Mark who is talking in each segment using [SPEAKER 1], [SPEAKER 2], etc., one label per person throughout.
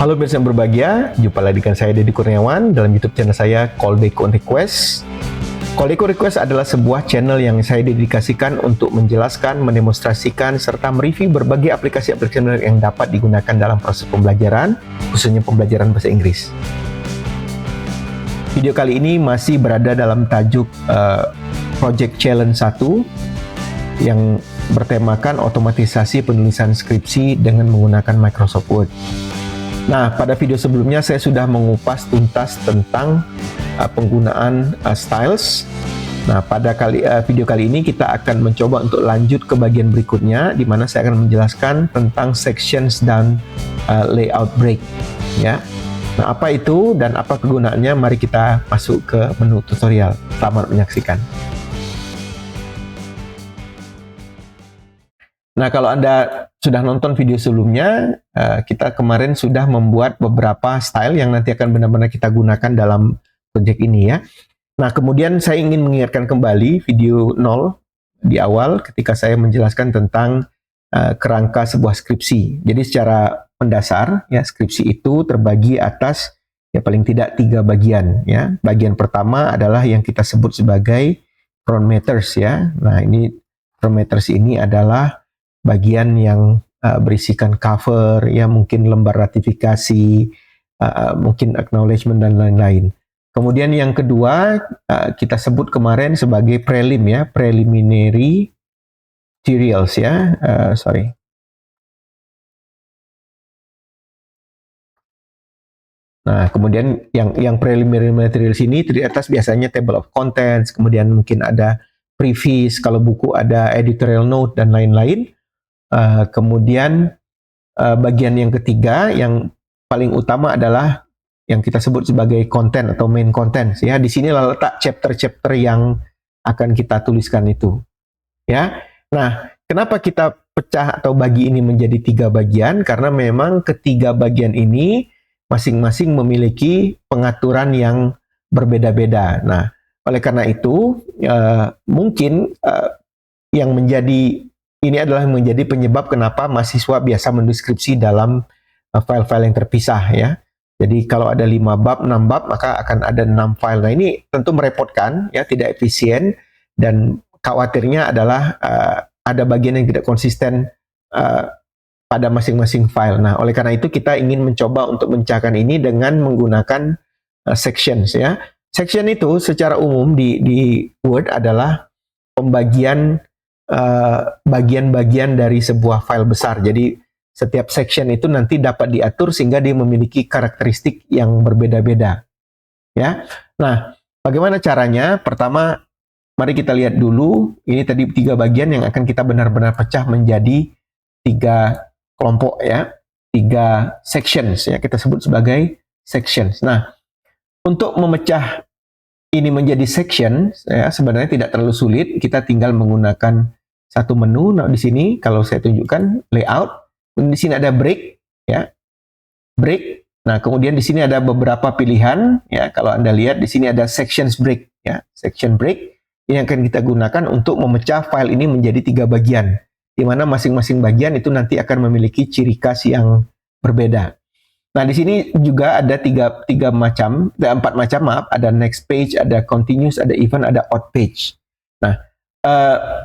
[SPEAKER 1] Halo pemirsa yang berbahagia, jumpa lagi dengan saya Deddy Kurniawan dalam YouTube channel saya Koldeco Request. Koldeco Request adalah sebuah channel yang saya dedikasikan untuk menjelaskan, mendemonstrasikan, serta mereview berbagai aplikasi-aplikasi yang dapat digunakan dalam proses pembelajaran, khususnya pembelajaran bahasa Inggris. Video kali ini masih berada dalam tajuk Project Challenge 1 yang bertemakan otomatisasi penulisan skripsi dengan menggunakan Microsoft Word. Nah, pada video sebelumnya saya sudah mengupas tuntas tentang penggunaan styles. Nah, pada video kali ini kita akan mencoba untuk lanjut ke bagian berikutnya, di mana saya akan menjelaskan tentang sections dan layout break. Ya. Nah, apa itu dan apa kegunaannya? Mari kita masuk ke menu tutorial. Selamat menyaksikan. Nah, kalau Anda sudah nonton video sebelumnya, kita kemarin sudah membuat beberapa style yang nanti akan benar-benar kita gunakan dalam project ini ya. Nah, kemudian saya ingin mengingatkan kembali video 0 di awal ketika saya menjelaskan tentang kerangka sebuah skripsi. Jadi secara mendasar ya, skripsi itu terbagi atas ya paling tidak 3 bagian ya. Bagian pertama adalah yang kita sebut sebagai front matters ya. Nah, ini front matters ini adalah bagian yang berisikan cover, ya mungkin lembar ratifikasi, mungkin acknowledgement dan lain-lain. Kemudian yang kedua kita sebut kemarin sebagai prelim ya, preliminary materials ya, Nah, kemudian yang preliminary materials ini di atas biasanya table of contents, kemudian mungkin ada preface, kalau buku ada editorial note dan lain-lain. Kemudian bagian yang ketiga yang paling utama adalah yang kita sebut sebagai content atau main content ya. Di sini letak chapter-chapter yang akan kita tuliskan itu ya. Nah, kenapa kita pecah atau bagi ini menjadi 3 bagian? Karena memang ketiga bagian ini masing-masing memiliki pengaturan yang berbeda-beda. Nah, oleh karena itu mungkin yang menjadi ini adalah menjadi penyebab kenapa mahasiswa biasa mendeskripsi dalam file-file yang terpisah ya. Jadi kalau ada 5 bab, 6 bab, maka akan ada 6 file. Nah, ini tentu merepotkan ya, tidak efisien, dan khawatirnya adalah ada bagian yang tidak konsisten pada masing-masing file. Nah, oleh karena itu kita ingin mencoba untuk mencahkan ini dengan menggunakan sections ya. Section itu secara umum di Word adalah pembagian bagian-bagian dari sebuah file besar. Jadi setiap section itu nanti dapat diatur sehingga dia memiliki karakteristik yang berbeda-beda. Ya. Nah, bagaimana caranya? Pertama, mari kita lihat dulu. Ini tadi 3 bagian yang akan kita benar-benar pecah menjadi 3 kelompok ya. 3 sections ya, kita sebut sebagai sections. Nah, untuk memecah ini menjadi section, ya, sebenarnya tidak terlalu sulit. Kita tinggal menggunakan satu menu. Nah, di sini kalau saya tunjukkan layout, di sini ada break, ya, break. Nah, kemudian di sini ada beberapa pilihan, ya. Kalau Anda lihat di sini ada sections break, ya, section break. Ini akan kita gunakan untuk memecah file ini menjadi 3 bagian, di mana masing-masing bagian itu nanti akan memiliki ciri khas yang berbeda. Nah, di sini juga ada 4 macam, maaf, ada next page, ada continuous, ada event, ada odd page. Nah,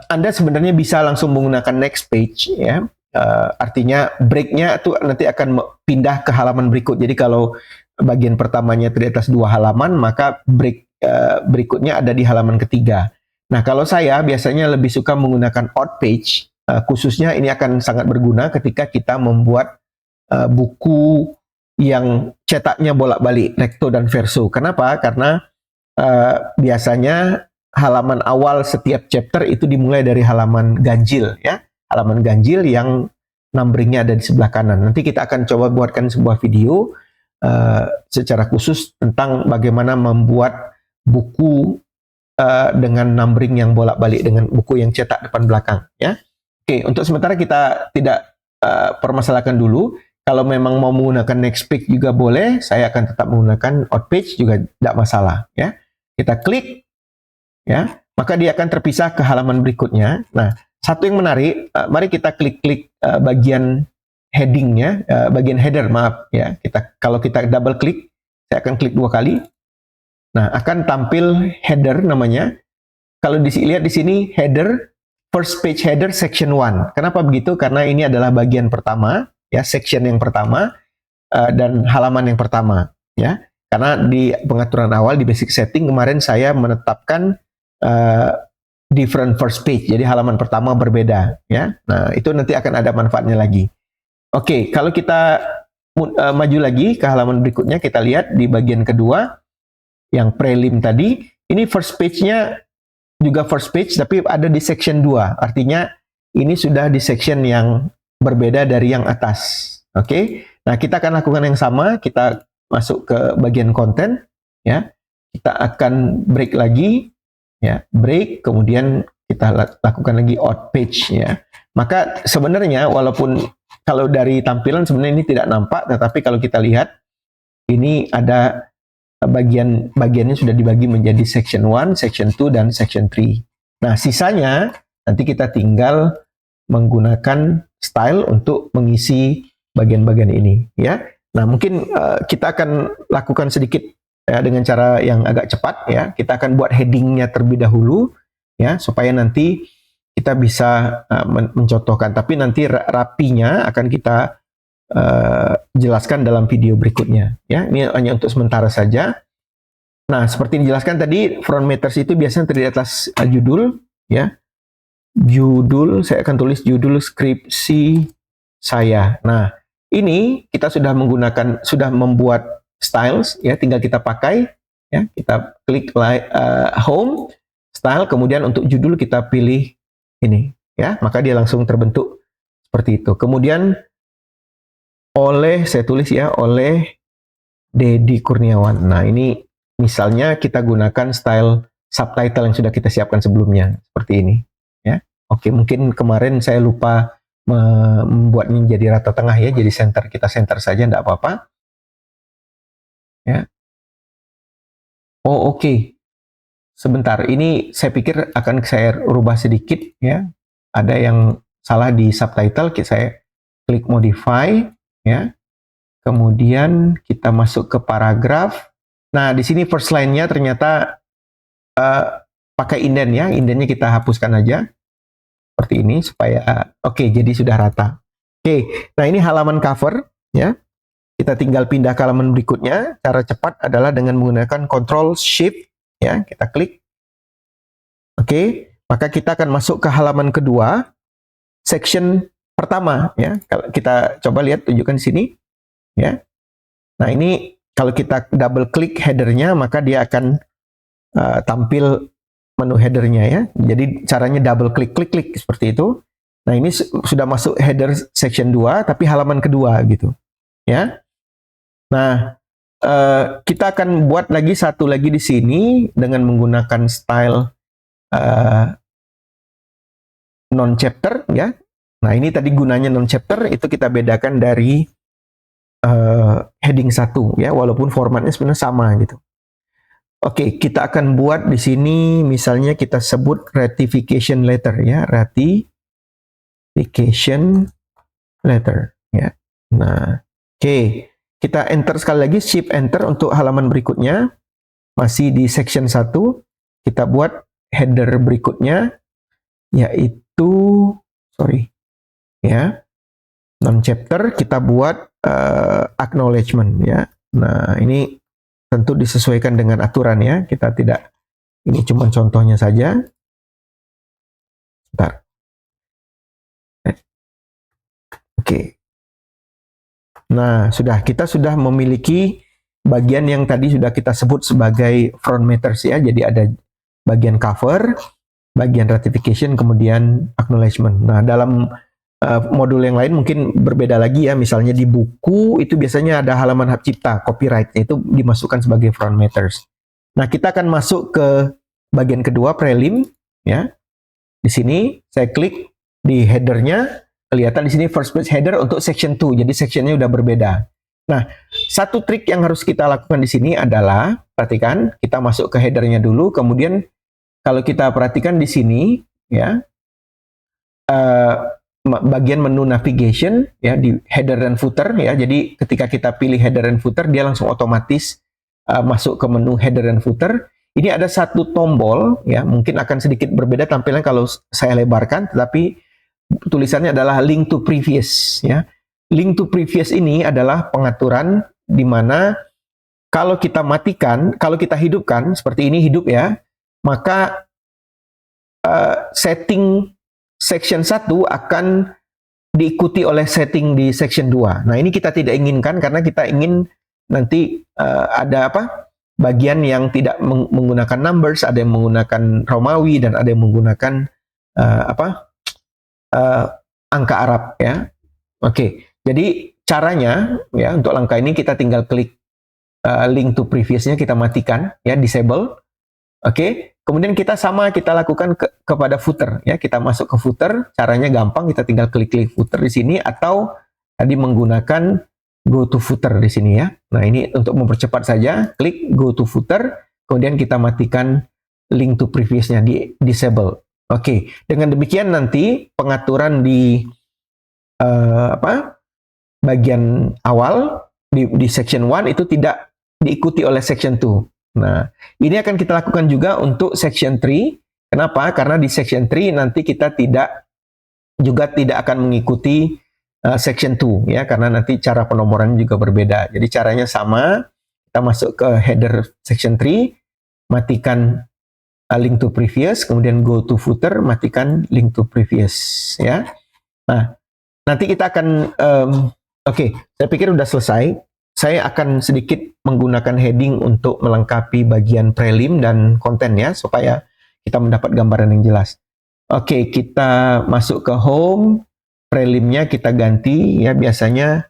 [SPEAKER 1] Anda sebenarnya bisa langsung menggunakan next page, ya. Artinya breaknya itu nanti akan pindah ke halaman berikut. Jadi kalau bagian pertamanya di atas 2 halaman, maka break berikutnya ada di halaman ketiga. Nah, kalau saya biasanya lebih suka menggunakan odd page, khususnya ini akan sangat berguna ketika kita membuat buku yang cetaknya bolak-balik, recto dan verso. Kenapa? Karena biasanya halaman awal setiap chapter itu dimulai dari halaman ganjil, ya, halaman ganjil yang numberingnya ada di sebelah kanan. Nanti kita akan coba buatkan sebuah video secara khusus tentang bagaimana membuat buku dengan numbering yang bolak-balik, dengan buku yang cetak depan belakang, ya. Oke, untuk sementara kita tidak permasalahkan dulu. Kalau memang mau menggunakan next page juga boleh, saya akan tetap menggunakan odd page juga tidak masalah ya. Kita klik ya, maka dia akan terpisah ke halaman berikutnya. Nah, satu yang menarik, mari kita klik-klik bagian headingnya, bagian header, maaf ya. Kalau kita double klik, saya akan klik 2 kali. Nah, akan tampil header namanya. Kalau lihat di sini header, first page header section 1. Kenapa begitu? Karena ini adalah bagian pertama, ya, section yang pertama dan halaman yang pertama, ya. Karena di pengaturan awal di basic setting kemarin saya menetapkan different first page, jadi halaman pertama berbeda, ya. Nah, itu nanti akan ada manfaatnya lagi. Oke, kalau kita maju lagi ke halaman berikutnya, kita lihat di bagian kedua yang prelim tadi, ini first page-nya juga first page tapi ada di section 2. Artinya ini sudah di section yang berbeda dari yang atas. Oke. Nah, kita akan lakukan yang sama, kita masuk ke bagian konten, ya. Kita akan break lagi, ya, break, kemudian kita lakukan lagi out page, ya. Maka sebenarnya walaupun kalau dari tampilan sebenarnya ini tidak nampak, tetapi kalau kita lihat ini ada bagiannya sudah dibagi menjadi section 1, section 2 dan section 3. Nah, sisanya nanti kita tinggal menggunakan style untuk mengisi bagian-bagian ini, ya. Nah, mungkin kita akan lakukan sedikit ya dengan cara yang agak cepat, ya. Kita akan buat headingnya terlebih dahulu, ya, supaya nanti kita bisa mencontohkan. Tapi nanti rapinya akan kita jelaskan dalam video berikutnya, ya. Ini hanya untuk sementara saja. Nah, seperti dijelaskan tadi, front matters itu biasanya terdiri atas judul, ya. Judul, saya akan tulis judul skripsi saya. Nah, ini kita sudah membuat styles, ya, tinggal kita pakai, ya. Kita klik home, style, kemudian untuk judul kita pilih ini, ya. Maka dia langsung terbentuk seperti itu. Kemudian saya tulis ya, oleh Dedi Kurniawan. Nah, ini misalnya kita gunakan style subtitle yang sudah kita siapkan sebelumnya, seperti ini, ya. Oke, mungkin kemarin saya lupa membuatnya jadi rata tengah, ya, jadi center, kita center saja, tidak apa-apa, ya. Oh, oke. Sebentar, ini saya pikir akan saya rubah sedikit, ya. Ada yang salah di subtitle, saya klik modify, ya. Kemudian kita masuk ke paragraf. Nah, di sini first line-nya ternyata pakai indent, ya. Indennya kita hapuskan aja seperti ini supaya jadi sudah rata. Nah, ini halaman cover, ya. Kita tinggal pindah ke halaman berikutnya. Cara cepat adalah dengan menggunakan Ctrl Shift, ya. Kita klik. Maka kita akan masuk ke halaman kedua, section pertama, ya. Kalau kita coba lihat, tunjukkan di sini, ya. Nah, ini kalau kita double klik headernya, maka dia akan tampil menu headernya, ya. Jadi caranya double klik seperti itu. Nah, ini sudah masuk header section 2 tapi halaman kedua, gitu, ya. Nah, kita akan buat satu lagi di sini dengan menggunakan style non chapter, ya. Nah, ini tadi gunanya non chapter itu kita bedakan dari heading 1, ya, walaupun formatnya sebenarnya sama, gitu. Kita akan buat di sini misalnya kita sebut ratification letter, ya, ratification letter, ya. Nah, kita enter sekali lagi, shift enter untuk halaman berikutnya. Masih di section 1, kita buat header berikutnya yaitu non chapter, kita buat acknowledgement, ya. Nah, ini tentu disesuaikan dengan aturan, ya. Kita tidak, ini cuma contohnya saja. Bentar. Nah, kita sudah memiliki bagian yang tadi sudah kita sebut sebagai front matters, ya. Jadi ada bagian cover, bagian ratification, kemudian acknowledgement. Nah, dalam modul yang lain mungkin berbeda lagi, ya. Misalnya di buku itu biasanya ada halaman hak cipta, copyright, itu dimasukkan sebagai front matters. Nah, kita akan masuk ke bagian kedua, prelim, ya. Di sini saya klik di headernya, kelihatan di sini first page header untuk section 2. Jadi sectionnya udah berbeda. Nah, satu trik yang harus kita lakukan di sini adalah, perhatikan, kita masuk ke headernya dulu, kemudian kalau kita perhatikan di sini, ya, bagian menu navigation ya di header dan footer ya. Jadi ketika kita pilih header dan footer dia langsung otomatis masuk ke menu header dan footer. Ini ada satu tombol ya, mungkin akan sedikit berbeda tampilan kalau saya lebarkan, tetapi tulisannya adalah link to previous ya. Link to previous ini adalah pengaturan di mana kalau kita matikan, kalau kita hidupkan seperti ini hidup ya, maka setting section 1 akan diikuti oleh setting di section 2. Nah, ini kita tidak inginkan karena kita ingin nanti ada apa? Bagian yang tidak menggunakan numbers, ada yang menggunakan Romawi dan ada yang menggunakan angka Arab ya. Oke. Jadi caranya ya untuk langkah ini kita tinggal klik link to previous-nya, kita matikan ya, disable. Oke. Kemudian kita lakukan kepada footer ya. Kita masuk ke footer, caranya gampang, kita tinggal klik footer di sini atau tadi menggunakan go to footer di sini ya. Nah, ini untuk mempercepat saja, klik go to footer, kemudian kita matikan link to previous-nya, di disable. Oke, dengan demikian nanti pengaturan di bagian awal di section 1 itu tidak diikuti oleh section 2. Nah, ini akan kita lakukan juga untuk section 3. Kenapa? Karena di section 3 nanti kita tidak akan mengikuti section 2 ya, karena nanti cara penomorannya juga berbeda. Jadi caranya sama, kita masuk ke header section 3, matikan link to previous, kemudian go to footer, matikan link to previous ya. Nah, nanti kita akan oke, saya pikir udah selesai. Saya akan sedikit menggunakan heading untuk melengkapi bagian prelim dan konten ya, supaya kita mendapat gambaran yang jelas. Oke, kita masuk ke home. Prelimnya kita ganti ya, biasanya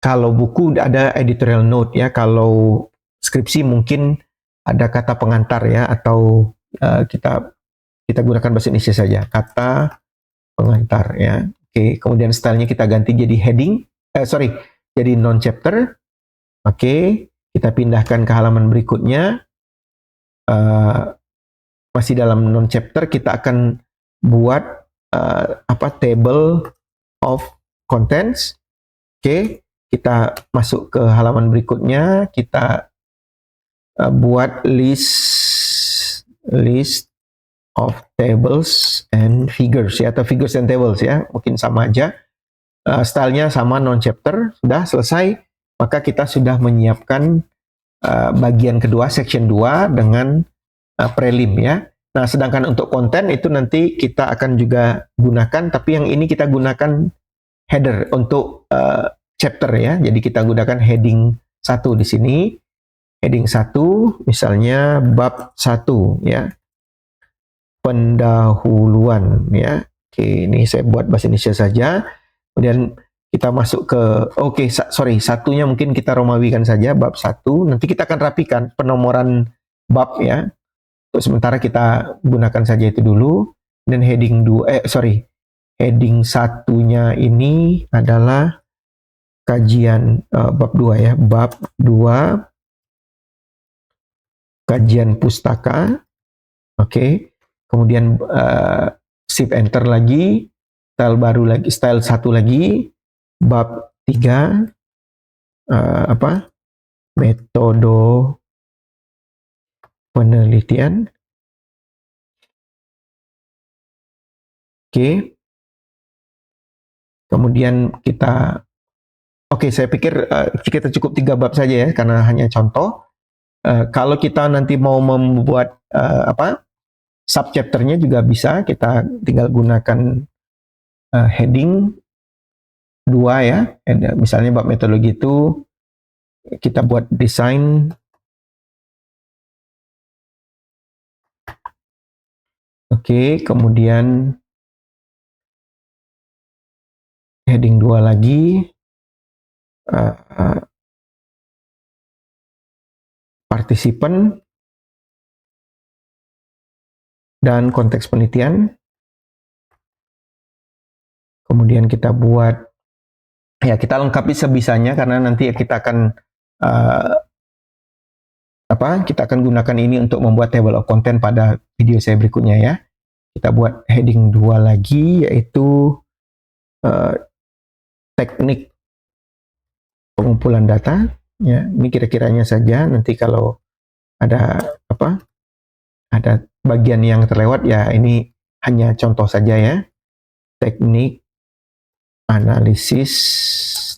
[SPEAKER 1] kalau buku ada editorial note ya, kalau skripsi mungkin ada kata pengantar ya, atau kita gunakan bahasa Indonesia saja, kata pengantar ya. Oke, kemudian stylenya kita ganti jadi heading, jadi non chapter. Oke, kita pindahkan ke halaman berikutnya. Masih dalam non chapter, kita akan buat table of contents. Oke, kita masuk ke halaman berikutnya, kita buat list of tables and figures ya, atau figures and tables ya, mungkin sama aja. Stylenya sama, non chapter. Sudah selesai, maka kita sudah menyiapkan bagian kedua, section 2 dengan prelim ya. Nah, sedangkan untuk konten itu nanti kita akan juga gunakan, tapi yang ini kita gunakan header untuk chapter ya. Jadi kita gunakan heading 1 di sini. Heading 1 misalnya bab 1 ya. Pendahuluan ya. Oke, ini saya buat bahasa Indonesia saja. Kemudian kita masuk ke satunya mungkin kita Romawikan saja, bab 1. Nanti kita akan rapikan penomoran bab ya. Untuk sementara kita gunakan saja itu dulu. Dan heading 1-nya ini adalah kajian bab 2 ya. Bab 2 kajian pustaka. Oke. Kemudian shift enter lagi, style baru lagi, style 1 lagi, bab 3 metode penelitian. Oke. Kemudian kita saya pikir kita cukup 3 bab saja ya, karena hanya contoh. Kalau kita nanti mau membuat subchapternya juga bisa, kita tinggal gunakan heading 2 ya. Misalnya bab metodologi itu kita buat desain. Oke, kemudian heading 2 lagi, partisipan dan konteks penelitian. Kemudian kita buat ya, kita lengkapi sebisanya karena nanti kita akan kita akan gunakan ini untuk membuat table of content pada video saya berikutnya ya. Kita buat heading 2 lagi, yaitu eh, teknik pengumpulan data. Ya, ini kira-kiranya saja. Nanti kalau ada ada bagian yang terlewat ya, ini hanya contoh saja ya. Teknik analisis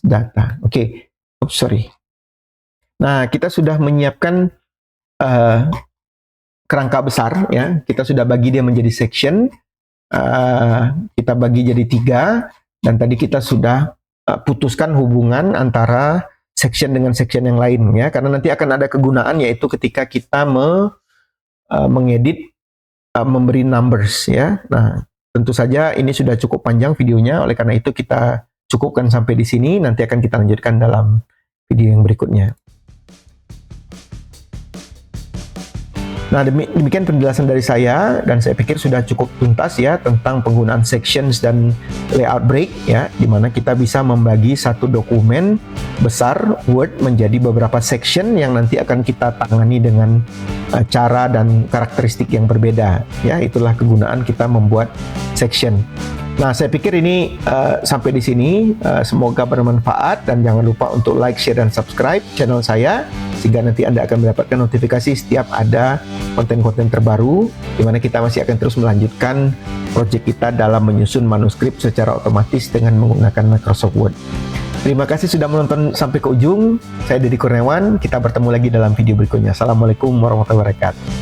[SPEAKER 1] data. Oke, sorry. Nah, kita sudah menyiapkan kerangka besar ya. Kita sudah bagi dia menjadi section. Kita bagi jadi 3, dan tadi kita sudah putuskan hubungan antara section dengan section yang lain ya, karena nanti akan ada kegunaan, yaitu ketika kita mengedit, memberi numbers ya. Nah, tentu saja ini sudah cukup panjang videonya, oleh karena itu kita cukupkan sampai di sini. Nanti akan kita lanjutkan dalam video yang berikutnya. Nah, demikian penjelasan dari saya, dan saya pikir sudah cukup tuntas ya tentang penggunaan sections dan layout break ya, di mana kita bisa membagi satu dokumen besar Word menjadi beberapa section yang nanti akan kita tangani dengan cara dan karakteristik yang berbeda ya. Itulah kegunaan kita membuat section. Nah, saya pikir ini sampai di sini. Semoga bermanfaat, dan jangan lupa untuk like, share, dan subscribe channel saya, sehingga nanti Anda akan mendapatkan notifikasi setiap ada konten-konten terbaru, di mana kita masih akan terus melanjutkan proyek kita dalam menyusun manuskrip secara otomatis dengan menggunakan Microsoft Word. Terima kasih sudah menonton sampai ke ujung. Saya Deddy Kurniawan. Kita bertemu lagi dalam video berikutnya. Assalamualaikum warahmatullahi wabarakatuh.